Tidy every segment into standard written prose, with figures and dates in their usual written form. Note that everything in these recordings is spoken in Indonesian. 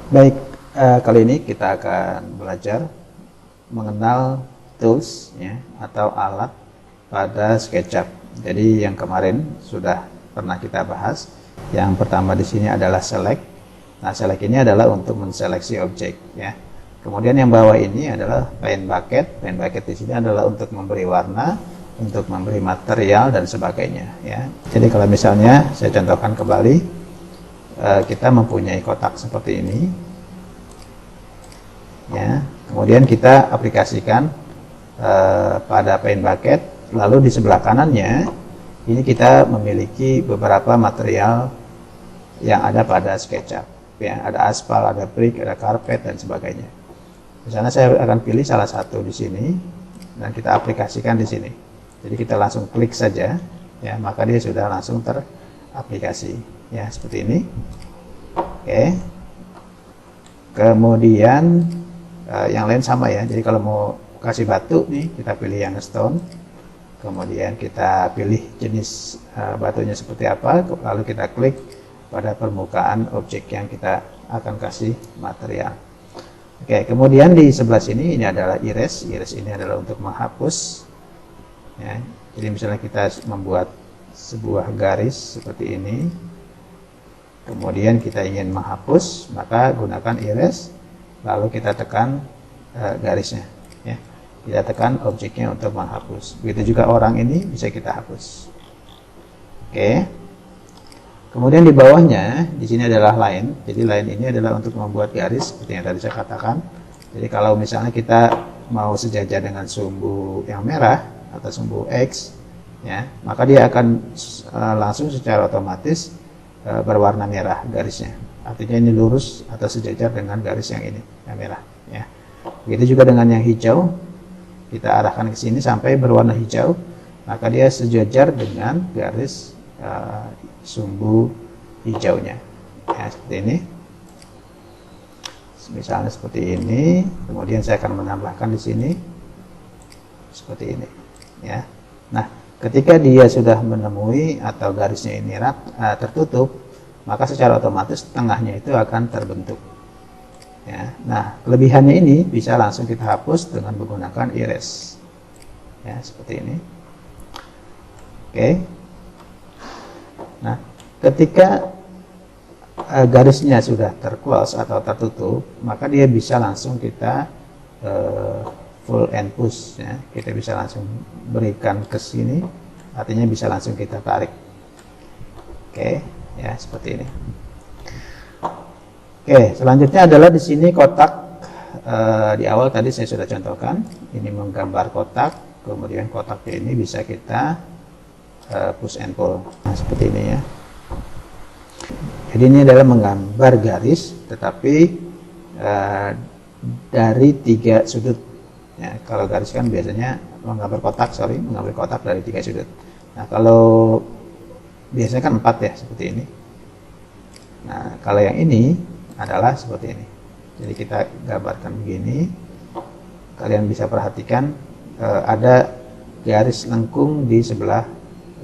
Baik, kali ini kita akan belajar mengenal tools ya, atau alat pada SketchUp. Jadi yang kemarin sudah pernah kita bahas. Yang pertama di sini adalah select. Nah, select ini adalah untuk menseleksi objek ya. Kemudian yang bawah ini adalah paint bucket. Paint bucket di sini adalah untuk memberi warna, untuk memberi material dan sebagainya ya. Jadi kalau misalnya saya contohkan kembali, kita mempunyai kotak seperti ini ya, kemudian kita aplikasikan pada paint bucket, lalu di sebelah kanannya ini kita memiliki beberapa material yang ada pada SketchUp ya, ada aspal, ada brick, ada karpet dan sebagainya. Misalnya saya akan pilih salah satu di sini dan kita aplikasikan di sini. Jadi kita langsung klik saja ya, maka dia sudah langsung teraplikasi ya, seperti ini. Oke. Kemudian yang lain sama ya. Jadi kalau mau kasih batu nih, kita pilih yang stone. Kemudian kita pilih jenis batunya seperti apa, lalu kita klik pada permukaan objek yang kita akan kasih material. Oke, kemudian di sebelah sini ini adalah erase. Erase ini adalah untuk menghapus ya. Jadi misalnya kita membuat sebuah garis seperti ini, kemudian kita ingin menghapus, maka gunakan erase, lalu kita tekan garisnya ya. Kita tekan objeknya untuk menghapus. Begitu juga orang ini bisa kita hapus. Oke. Kemudian di bawahnya di sini adalah line. Jadi line ini adalah untuk membuat garis seperti yang tadi saya katakan. Jadi kalau misalnya kita mau sejajar dengan sumbu yang merah atau sumbu X ya, maka dia akan langsung secara otomatis berwarna merah garisnya. Artinya ini lurus atau sejajar dengan garis yang ini, yang merah ya. Begitu juga dengan yang hijau, kita arahkan ke sini sampai berwarna hijau, maka dia sejajar dengan garis sumbu hijaunya ya, seperti ini. Misalnya seperti ini, kemudian saya akan menambahkan di sini seperti ini ya. Nah, ketika dia sudah menemui atau garisnya ini tertutup, maka secara otomatis tengahnya itu akan terbentuk ya. Nah, kelebihannya ini bisa langsung kita hapus dengan menggunakan erase ya, seperti ini. Oke. Nah, ketika garisnya sudah terclose atau tertutup, maka dia bisa langsung kita full and push ya. Kita bisa langsung berikan ke sini, artinya bisa langsung kita tarik. Oke ya, seperti ini. Oke, selanjutnya adalah di sini kotak. Di awal tadi saya sudah contohkan, ini menggambar kotak, kemudian kotaknya ini bisa kita push and pull. Nah, seperti ini ya. Jadi ini adalah menggambar garis, tetapi dari 3 sudut. Ya, kalau garis kan biasanya menggambar kotak dari 3 sudut. Nah, kalau biasanya kan 4 ya, seperti ini. Nah, kalau yang ini adalah seperti ini. Jadi kita gambarkan begini. Kalian bisa perhatikan ada garis lengkung di sebelah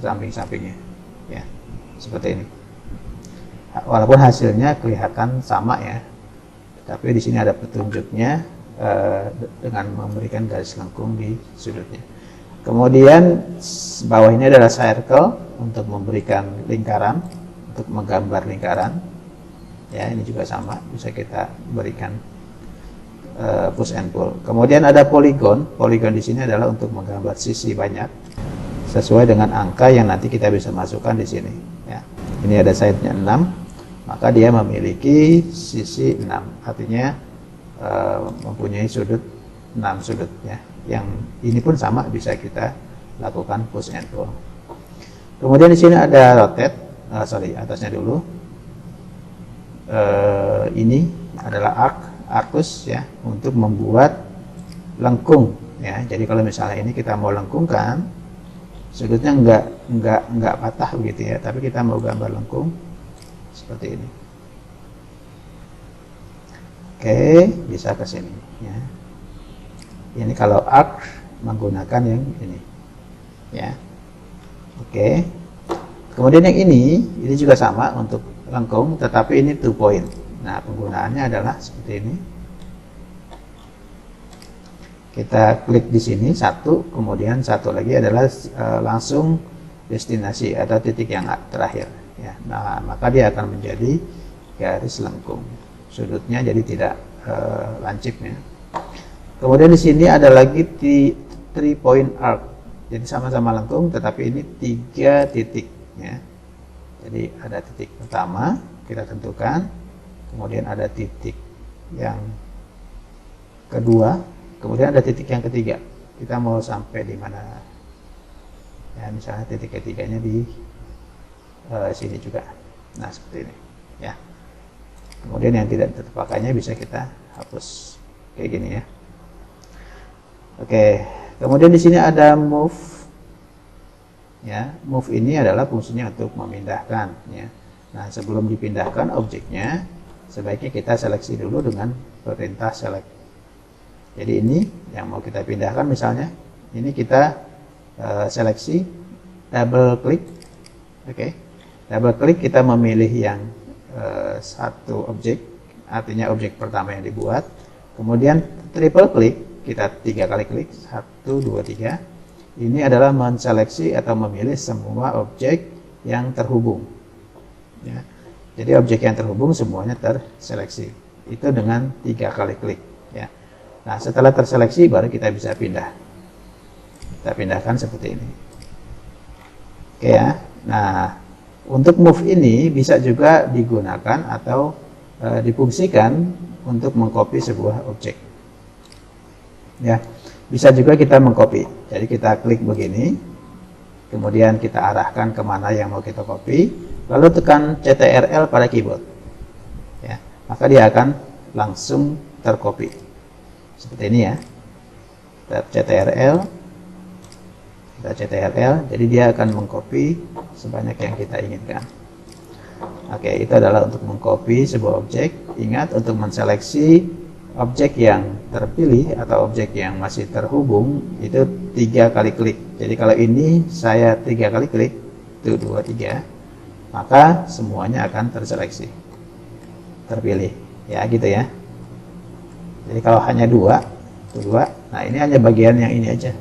samping-sampingnya. Ya, seperti ini. Walaupun hasilnya kelihatan sama ya, tapi di sini ada petunjuknya dengan memberikan garis lengkung di sudutnya. Kemudian bawah ini adalah circle untuk memberikan lingkaran, untuk menggambar lingkaran. Ya, ini juga sama, bisa kita berikan push and pull. Kemudian ada polygon. Polygon di sini adalah untuk menggambar sisi banyak sesuai dengan angka yang nanti kita bisa masukkan di sini. Ya. Ini ada side-nya 6. Maka dia memiliki sisi 6, artinya mempunyai sudut 6 sudut ya. Yang ini pun sama, bisa kita lakukan push and pull. Kemudian di sini ada rotate, atasnya dulu. Ini adalah arcus ya, untuk membuat lengkung ya. Jadi kalau misalnya ini kita mau lengkungkan, sudutnya enggak patah begitu ya, tapi kita mau gambar lengkung seperti ini. Oke, bisa ke sini ya. Ini kalau arc menggunakan yang ini ya. Oke. Kemudian yang ini juga sama untuk lengkung, tetapi ini 2 point Nah, penggunaannya adalah seperti ini. Kita klik di sini satu, kemudian satu lagi adalah langsung destinasi atau titik yang terakhir. Ya, nah, maka dia akan menjadi garis lengkung. Sudutnya jadi tidak lancip ya. Kemudian di sini ada lagi 3 point arc. Jadi sama-sama lengkung, tetapi ini 3 titik ya. Jadi ada titik pertama kita tentukan, kemudian ada titik yang kedua, kemudian ada titik yang ketiga. Kita mau sampai di mana? Ya, misalnya titik ketiganya di sini juga. Nah, seperti ini ya. Kemudian yang tidak terpakainya bisa kita hapus kayak gini ya. Oke, kemudian di sini ada move ya. Move ini adalah fungsinya untuk memindahkan ya. Nah, sebelum dipindahkan objeknya sebaiknya kita seleksi dulu dengan perintah select. Jadi ini yang mau kita pindahkan, misalnya ini kita seleksi, double klik. Oke, double klik, kita memilih yang satu objek, artinya objek pertama yang dibuat. Kemudian triple klik, kita 3 kali klik, 1, 2, 3. Ini adalah menseleksi atau memilih semua objek yang terhubung ya. Jadi objek yang terhubung semuanya terseleksi, itu dengan 3 kali klik ya. Nah, setelah terseleksi baru kita bisa pindah. Kita pindahkan seperti ini. Oke ya. Nah, untuk move ini bisa juga digunakan atau difungsikan untuk mengcopy sebuah objek. Ya, bisa juga kita mengcopy. Jadi kita klik begini, kemudian kita arahkan kemana yang mau kita copy, lalu tekan CTRL pada keyboard. Ya, maka dia akan langsung tercopy. Seperti ini ya. Kita CTRL, jadi dia akan mengcopy sebanyak yang kita inginkan. Oke, itu adalah untuk mengcopy sebuah objek. Ingat, untuk menseleksi objek yang terpilih atau objek yang masih terhubung itu 3 kali klik. Jadi kalau ini saya 3 kali klik, 1, 2, 3, maka semuanya akan terseleksi, terpilih ya, gitu ya. Jadi kalau hanya 2, nah ini hanya bagian yang ini aja,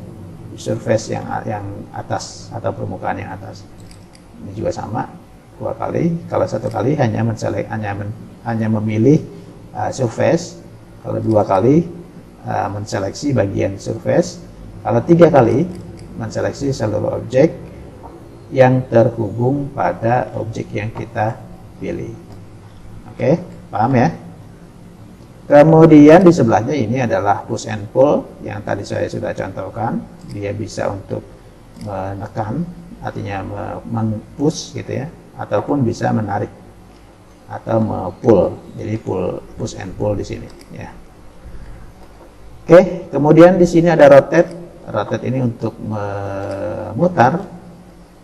surface yang atas atau permukaan yang atas. Ini juga sama, 2 kali. Kalau 1 kali hanya memilih surface. Kalau 2 kali menseleksi bagian surface. Kalau 3 kali menseleksi seluruh objek yang terhubung pada objek yang kita pilih. Oke, paham ya? Kemudian di sebelahnya ini adalah push and pull yang tadi saya sudah contohkan. Dia bisa untuk menekan, artinya men-push gitu ya, ataupun bisa menarik atau pull. Jadi push and pull di sini ya. Oke, kemudian di sini ada rotate. Rotate ini untuk memutar.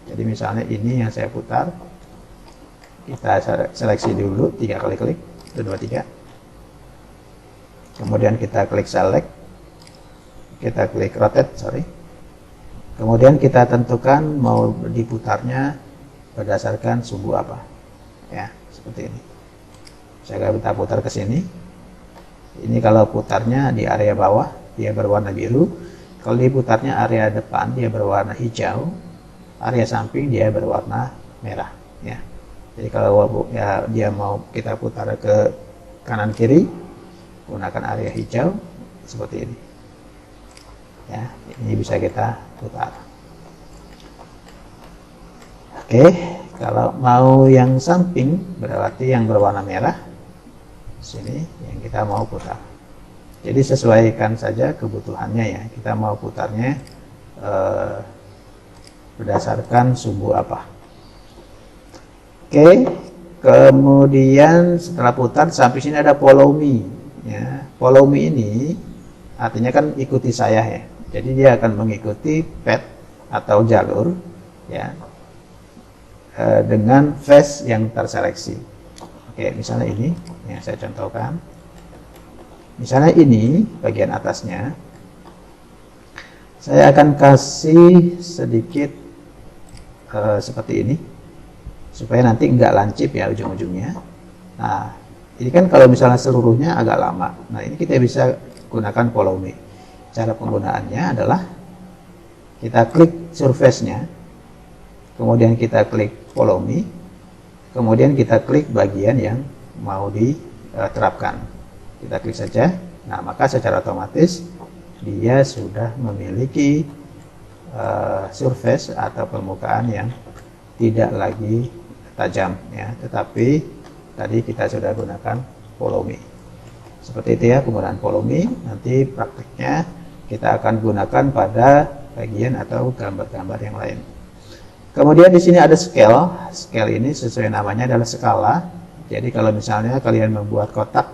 Jadi misalnya ini yang saya putar. Kita seleksi dulu 3 kali klik, 1, 2, 3. Kemudian kita klik select. Kita klik rotate, Kemudian kita tentukan mau diputarnya berdasarkan sumbu apa. Ya, seperti ini. Saya kita putar ke sini. Ini kalau putarnya di area bawah, dia berwarna biru. Kalau diputarnya area depan, dia berwarna hijau. Area samping, dia berwarna merah. Ya. Jadi kalau ya, dia mau kita putar ke kanan kiri, gunakan area hijau seperti ini. Ya, ini bisa kita putar. Oke, kalau mau yang samping berarti yang berwarna merah. Sini yang kita mau putar. Jadi sesuaikan saja kebutuhannya ya. Kita mau putarnya berdasarkan sumbu apa. Oke, kemudian setelah putar sampai sini ada follow me. Ya, follow me ini artinya kan ikuti saya ya. Jadi dia akan mengikuti path atau jalur ya dengan face yang terseleksi. Oke, misalnya ini yang saya contohkan. Misalnya ini bagian atasnya, saya akan kasih sedikit seperti ini supaya nanti enggak lancip ya ujung-ujungnya. Nah, Ini kan kalau misalnya seluruhnya agak lama. Nah, ini kita bisa gunakan follow me. Cara penggunaannya adalah kita klik surface-nya, kemudian kita klik follow me, kemudian kita klik bagian yang mau diterapkan. Kita klik saja. Nah, maka secara otomatis dia sudah memiliki surface atau permukaan yang tidak lagi tajam ya, tetapi tadi kita sudah gunakan follow me. Seperti itu ya penggunaan follow me. Nanti praktiknya kita akan gunakan pada bagian atau gambar-gambar yang lain. Kemudian di sini ada scale. Scale ini sesuai namanya adalah skala. Jadi kalau misalnya kalian membuat kotak,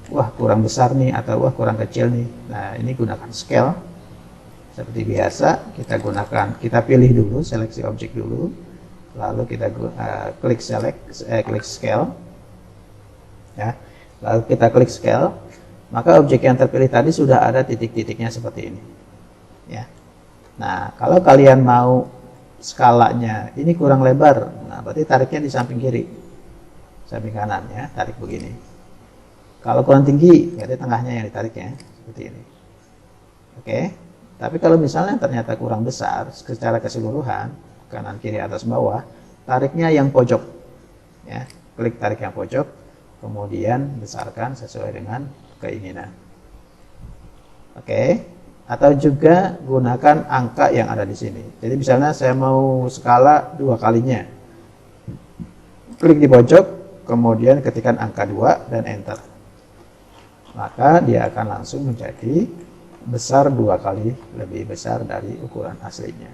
wah kurang besar nih atau wah kurang kecil nih. Nah, ini gunakan scale. Seperti biasa kita pilih dulu, seleksi objek dulu, lalu kita klik klik scale, ya, lalu kita klik scale, maka objek yang terpilih tadi sudah ada titik-titiknya seperti ini, ya. Nah, kalau kalian mau skalanya ini kurang lebar, nah berarti tariknya di samping kiri, samping kanan ya, tarik begini. Kalau kurang tinggi, berarti tengahnya yang ditariknya seperti ini, oke. Tapi kalau misalnya ternyata kurang besar secara keseluruhan, kanan kiri atas bawah, tariknya yang pojok ya, klik tarik yang pojok, kemudian besarkan sesuai dengan keinginan. Oke. Atau juga gunakan angka yang ada di sini. Jadi misalnya saya mau skala 2 kalinya, klik di pojok, kemudian ketikkan angka 2 dan enter, maka dia akan langsung menjadi besar 2 kali lebih besar dari ukuran aslinya.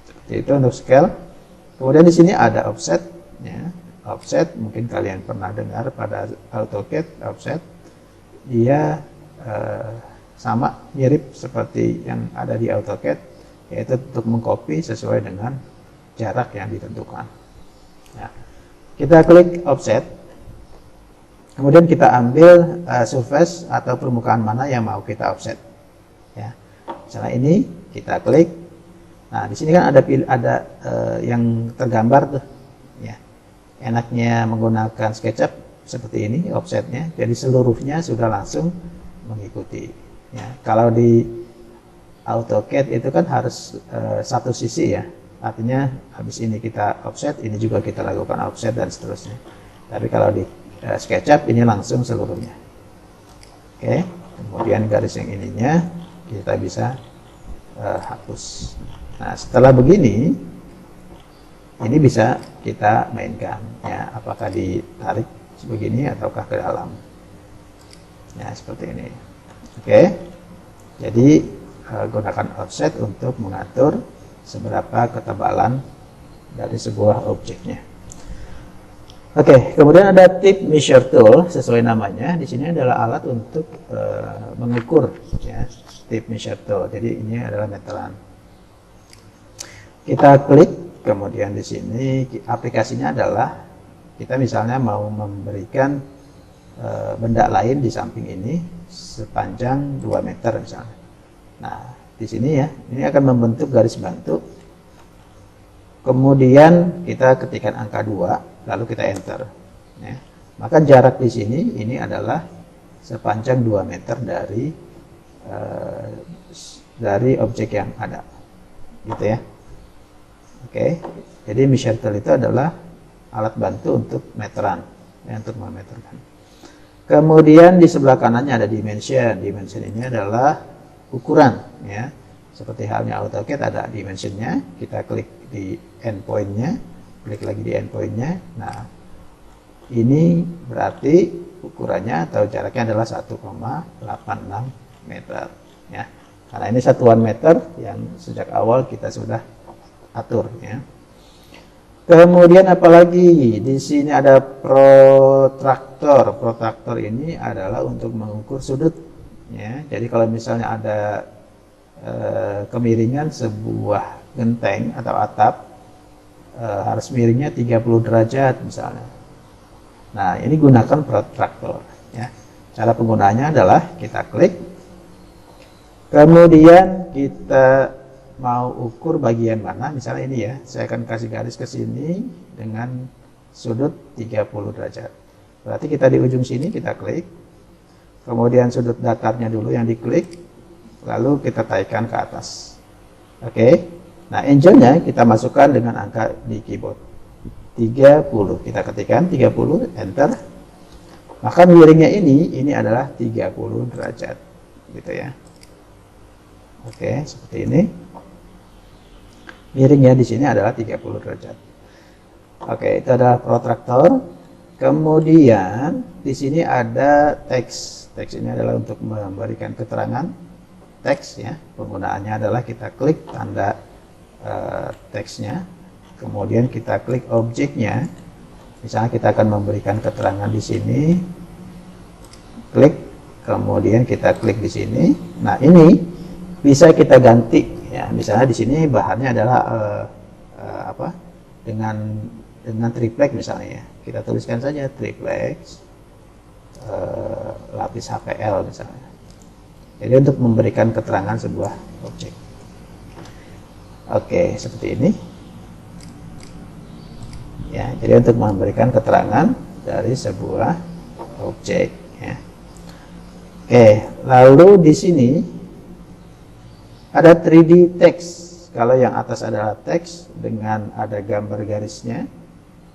Seperti itu untuk scale. Kemudian di sini ada offset, ya. Offset mungkin kalian pernah dengar pada AutoCAD offset. Dia sama mirip seperti yang ada di AutoCAD, yaitu untuk mengcopy sesuai dengan jarak yang ditentukan. Nah, kita klik offset. Kemudian kita ambil surface atau permukaan mana yang mau kita offset. Ya, misalnya ini kita klik. Nah, di sini kan ada yang tergambar tuh. Ya, enaknya menggunakan SketchUp seperti ini offsetnya. Jadi seluruhnya sudah langsung mengikuti. Ya, kalau di AutoCAD itu kan harus satu sisi ya. Artinya habis ini kita offset, ini juga kita lakukan offset dan seterusnya. Tapi kalau di SketchUp ini langsung seluruhnya. Oke, kemudian garis yang ininya kita bisa hapus. Nah, setelah begini, ini bisa kita mainkan ya, apakah ditarik begini ataukah ke dalam. Ya, seperti ini. Oke. Jadi gunakan offset untuk mengatur seberapa ketebalan dari sebuah objeknya. Oke, kemudian ada tip measure tool sesuai namanya. Di sini adalah alat untuk mengukur ya, tip measure tool. Jadi ini adalah meteran. Kita klik, kemudian di sini aplikasinya adalah kita misalnya mau memberikan benda lain di samping ini sepanjang 2 meter misalnya. Nah, di sini ya, ini akan membentuk garis bantu. Kemudian kita ketikkan angka 2. Lalu kita enter. Ya. Maka jarak di sini ini adalah sepanjang 2 meter dari objek yang ada, gitu ya. Oke. Jadi measure tool itu adalah alat bantu untuk meteran, ya, untuk memeterkan. Kemudian di sebelah kanannya ada dimension. Dimension ini adalah ukuran, ya. Seperti halnya AutoCAD ada dimensionnya. Kita klik di endpoint-nya. Klik lagi di endpoint-nya. Nah, ini berarti ukurannya atau jaraknya adalah 1,86 meter. Ya, karena ini satuan meter yang sejak awal kita sudah atur. Ya. Kemudian apalagi di sini ada protraktor. Protraktor ini adalah untuk mengukur sudut. Ya, jadi kalau misalnya ada kemiringan sebuah genteng atau atap, harus miringnya 30 derajat misalnya. Nah, ini gunakan protraktor ya. Cara penggunaannya adalah kita klik, kemudian kita mau ukur bagian mana, misalnya ini ya, saya akan kasih garis ke sini dengan sudut 30 derajat. Berarti kita di ujung sini kita klik, kemudian sudut datarnya dulu yang diklik, lalu kita taikkan ke atas. Oke. Nah, angle-nya kita masukkan dengan angka di keyboard. 30. Kita ketikkan 30, enter. Maka miringnya ini adalah 30 derajat. Gitu ya. Oke, seperti ini. Miringnya di sini adalah 30 derajat. Oke, itu adalah protraktor. Kemudian di sini ada teks. Teks ini adalah untuk memberikan keterangan teks ya. Penggunaannya adalah kita klik tanda teksnya, kemudian kita klik objeknya. Misalnya kita akan memberikan keterangan di sini. Klik, kemudian kita klik di sini. Nah, ini bisa kita ganti ya. Misalnya di sini bahannya adalah apa? Dengan triplex misalnya ya. Kita tuliskan saja triplex lapis HPL misalnya. Jadi untuk memberikan keterangan sebuah objek. Oke, seperti ini. Ya, jadi untuk memberikan keterangan dari sebuah objek ya. Oke, lalu di sini ada 3D text. Kalau yang atas adalah teks dengan ada gambar garisnya,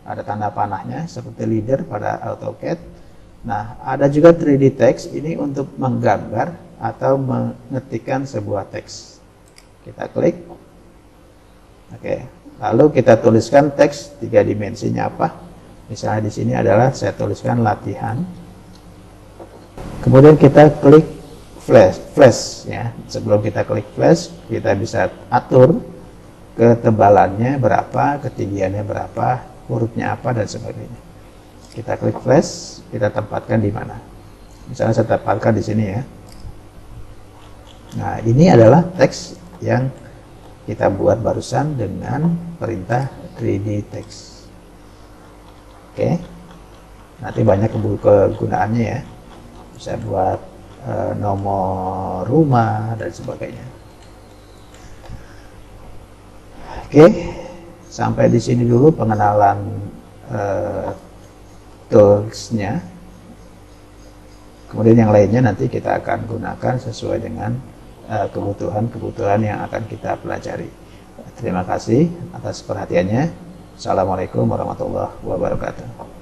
ada tanda panahnya seperti leader pada AutoCAD. Nah, ada juga 3D text ini untuk menggambar atau mengetikkan sebuah teks. Kita klik. Oke, lalu kita tuliskan teks 3 dimensinya apa. Misalnya di sini adalah saya tuliskan latihan. Kemudian kita klik flash ya. Sebelum kita klik flash, kita bisa atur ketebalannya berapa, ketinggiannya berapa, hurufnya apa dan sebagainya. Kita klik flash, kita tempatkan di mana. Misalnya saya tempatkan di sini ya. Nah, ini adalah teks yang kita buat barusan dengan perintah 3D text. Oke. Nanti banyak kegunaannya ya. Bisa buat nomor rumah dan sebagainya. Oke, sampai di sini dulu pengenalan toolsnya. Kemudian yang lainnya nanti kita akan gunakan sesuai dengan kebutuhan-kebutuhan yang akan kita pelajari. Terima kasih atas perhatiannya. Assalamualaikum warahmatullahi wabarakatuh.